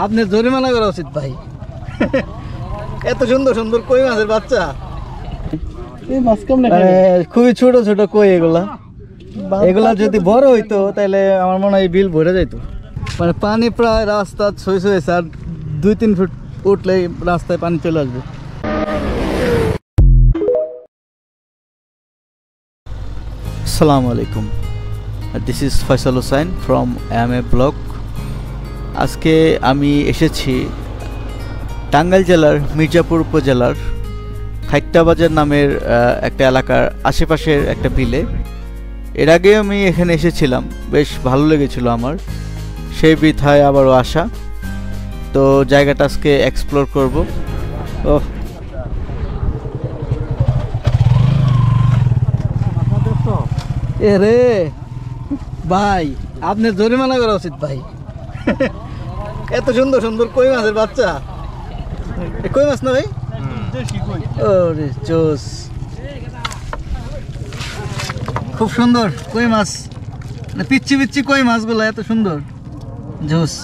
আপনার জরিমানা করা উচিত ভাই। এত সুন্দর সুন্দর কই মাছের বাচ্চা, খুবই ছোট ছোট কই এগুলা। এগুলা যদি বড় হইতো তাহলে আমার মনে হয় বিল ভরে যাইতো। মানে পানি প্রায় রাস্তা ছুঁয়ে ছুঁয়েছে, আর 2-3 ফুট উঠলেই রাস্তায় পানি চলে আসবে। আসসালামু আলাইকুম, this is Faisal Hossain from AMA blog. আজকে আমি এসেছি টাঙ্গাইল জেলার মির্জাপুর উপজেলার খাইট্টা বাজার নামের একটা এলাকার আশেপাশের একটা বিলে। এর আগে আমি এখানে এসেছিলাম, বেশ ভালো লেগেছিল আমার, সেই বৃথায় আবারও আসা। তো জায়গাটা আজকে এক্সপ্লোর করব। ওহ, এ রে ভাই, আপনার জরিমানা করা উচিত ভাই। এত সুন্দর সুন্দর কই মাছের বাচ্চা। কই মাছ না ভাই? ওরে জোস, খুব সুন্দর কই মাছ, পিচ্ছি পিচ্ছি কই মাছগুলো এত সুন্দর, জোস,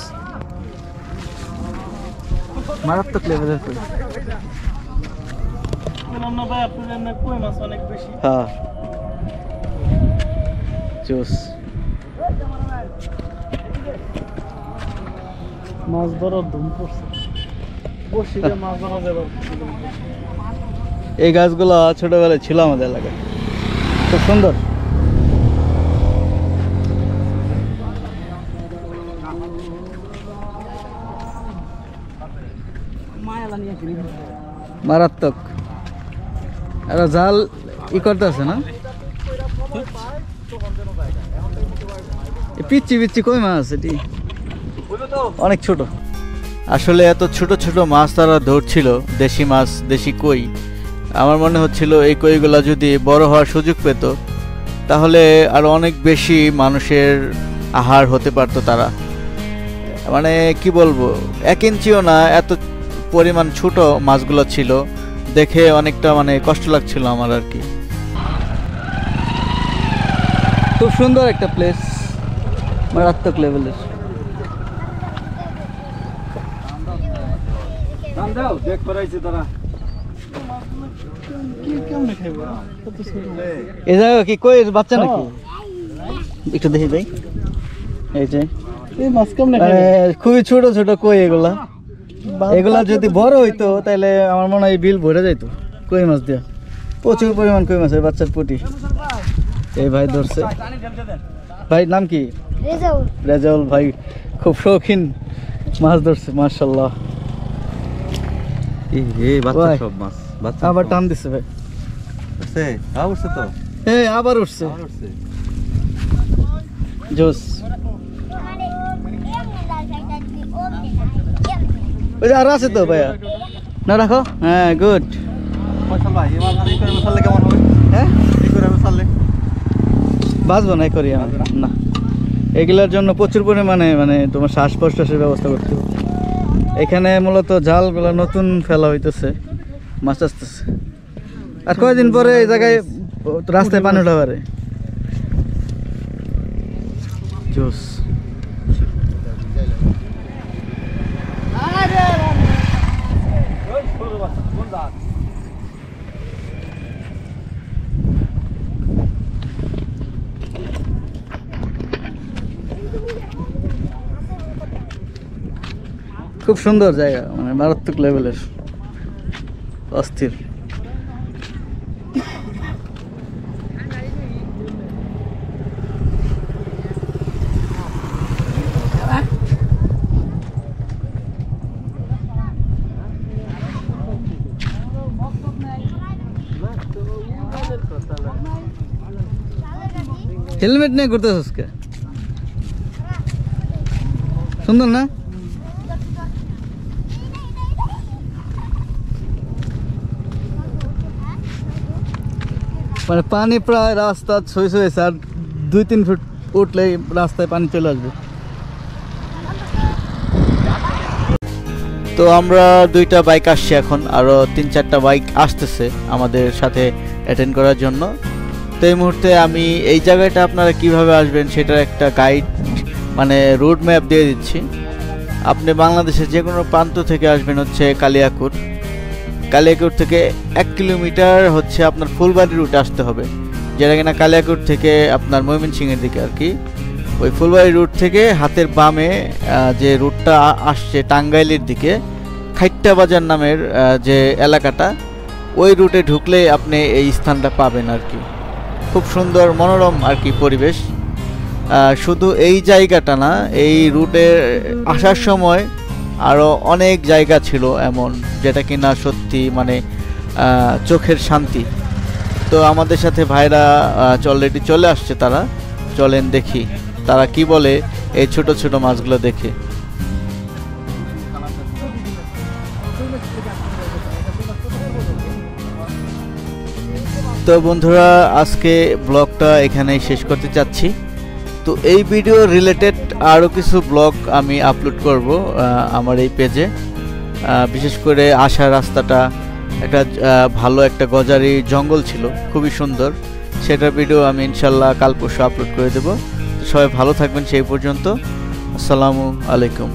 মারাত্মক লেভেলের কই। হ্যাঁ জোস, মাছ ধরার ধুম পড়ছে। এই গাছগুলো ছোটবেলায় ছিল আমাদের এলাকায়, খুব সুন্দর। মারাত্মক। আর জাল ই করতে আছে না, পিচ্ছি পিচ্ছি কই মাছ, এটি অনেক ছোট। আসলে এত ছোট ছোট মাছ তারা ধরছিল, দেশি মাছ, দেশি কই। আমার মনে হচ্ছিল এই কইগুলা যদি বড় হওয়ার সুযোগ পেত তাহলে আরো অনেক বেশি মানুষের আহার হতে পারতো তারা। মানে কি বলবো, 1 ইঞ্চিও না এত পরিমাণ ছোট মাছগুলো ছিল, দেখে অনেকটা মানে কষ্ট লাগছিল আমার আর কি। খুব সুন্দর একটা প্লেস, মারাত্মক লেভেলের। এই জায়গা কি কই বাচ্চা নাকি? একটু দেখি ভাই, এই যে খুবই ছোট ছোট কই এগুলা। এগুলা যদি বড় হইতো তাহলে আমার মনে হয় বিল ভরে যাইতো কই মাছ দিয়া। প্রচুর পরিমাণ কই মাছের বাচ্চার পুটি। এই ভাই ধরছে। ভাই নাম কি? রেজাউল ভাই খুব শৌখিন মাছ ধরছে, মাশাআল্লাহ। আবার টান দিচ্ছে ভাই, আবার উঠছে, জোস। ওই যে আরো আছে তো ভাইয়া, না রাখো। হ্যাঁ গুড। হ্যাঁ বাঁচবো না করি না, এগুলোর জন্য প্রচুর পরিমাণে মানে তোমার শ্বাস প্রশ্বাসের ব্যবস্থা করতে হবে। এখানে মূলত জালগুলো নতুন ফেলা হইতেছে, মাছ আসতেছে। আর কয়েকদিন পরে এই জায়গায় রাস্তায় পানি উঠা পারে, জোস। খুব সুন্দর জায়গা, মানে মারাত্মক লেভেলের, অস্থির। হেলমেট নিয়ে ঘুরতেছিস কে? সুন্দর না? মানে পানি প্রায় রাস্তা ছুঁয়ে ছুঁয়েছে, আর 2-3 ফুট উঠলেই রাস্তায় পানি চলে আসবে। তো আমরা 2টা বাইক আসছি এখন, আরও 3-4টা বাইক আসতেছে আমাদের সাথে অ্যাটেন্ড করার জন্য। তো এই মুহূর্তে আমি এই জায়গাটা আপনারা কিভাবে আসবেন সেটার একটা গাইড মানে রোড ম্যাপ দিয়ে দিচ্ছি। আপনি বাংলাদেশের যে কোনো প্রান্ত থেকে আসবেন হচ্ছে কালিয়াকৈর। কালিয়াকৈর থেকে 1 কিলোমিটার হচ্ছে আপনার ফুলবাড়ি রুটে আসতে হবে, যেটা কিনা কালিয়াকৈর থেকে আপনার ময়মনসিংহের দিকে আর কি। ওই ফুলবাড়ি রুট থেকে হাতের বামে যে রুটটা আসছে টাঙ্গাইলের দিকে, খাইট্টা বাজার নামের যে এলাকাটা, ওই রুটে ঢুকলে আপনি এই স্থানটা পাবেন আর কি। খুব সুন্দর মনোরম আর কি পরিবেশ। শুধু এই জায়গাটা না, এই রুটে আসার সময় আরও অনেক জায়গা ছিল এমন, যেটা কিনা সত্যি মানে চোখের শান্তি। তো আমাদের সাথে ভাইরা অলরেডি চলে আসছে, তারা চলেন দেখি তারা কি বলে এই ছোট ছোট মাছগুলো দেখে। তো বন্ধুরা, আজকে ব্লগটা এখানেই শেষ করতে চাচ্ছি। তো এই ভিডিও রিলেটেড আরও কিছু ব্লগ আমি আপলোড করব আমার এই পেজে। বিশেষ করে আসার রাস্তাটা একটা ভালো একটা গজারি জঙ্গল ছিল, খুবই সুন্দর। সেটার ভিডিও আমি ইনশাল্লাহ কাল পরশু আপলোড করে দেব। তো সবাই ভালো থাকবেন সেই পর্যন্ত। আসসালামু আলাইকুম।